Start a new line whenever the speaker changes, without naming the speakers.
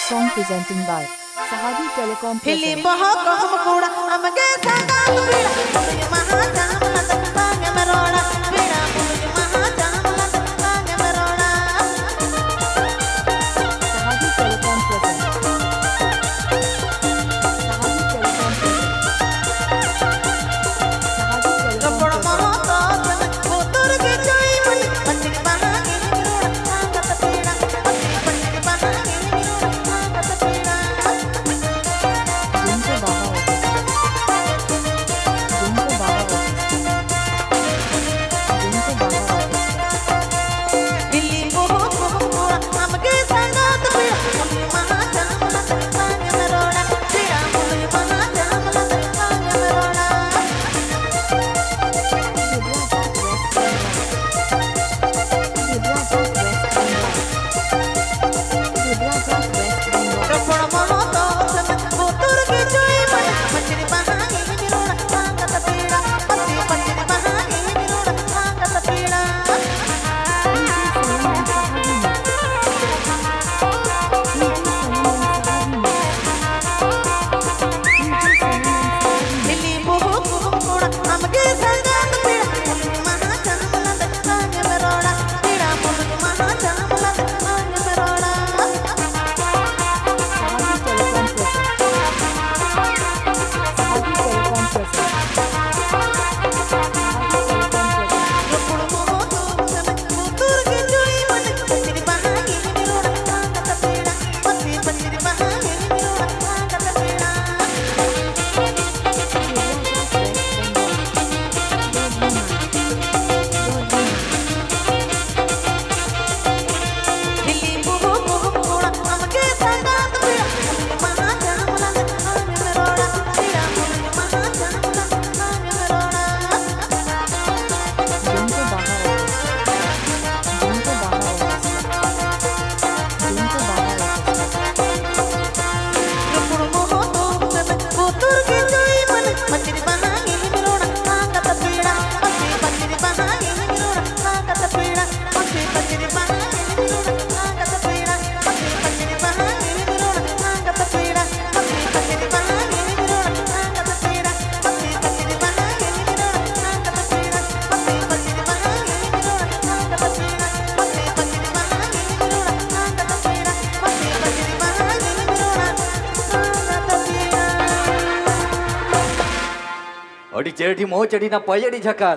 Song presenting by Sahadi Telecom.
Hili bahak kaham kuda amage sangat pira punya maha jamalat tanya merona pira punya maha jamalat tanya merona.
Sahadi Telecom present. Sahadi Telecom present. Sahadi Telecom
Kapura maha taat putur ke joy mani pasti bahagi merona angkat pira pasti bahagi merona angkat pira.
Jinko Baba Orchestra. Jinko Baba Orchestra. Jinko Baba Orchestra.
Hili bahak kaham kuda amage sangat pira punya maha jamalat tanya merona pira punya maha jamalat tanya merona. Kapura maha taat putur ke joy mani pasti bahagi merona angkat pira pasti bahagi merona angkat pira. Hili bahak kaham kuda amage sangat pira punya maha jamalat tanya merona pira punya maha jamalat tanya merona. Kapura maha taat putur ke joy mani pasti bahagi merona angkat pira pasti bahagi merona angkat pira. Hili bahak kaham kuda amage sangat pira punya maha jamalat tanya merona pira punya maha jamalat tanya merona.
Jinko Baba Orchestra. Jinko Baba Orchestra. Jinko Baba Orchestra.
Kapura maha taat putur ke joy mani pasti bahagi merona angkat pira pasti bahagi merona angkat pira pasti bahagi merona angkat pira pasti bahagi merona angkat pira pasti bahagi merona angkat pira pasti bahagi merona angkat pira pasti bahagi merona angkat pira pasti bahagi merona angkat pira pasti bahagi merona angkat pira.
अड़ी चेठी मोह चढ़ी ना पयड़ी झकास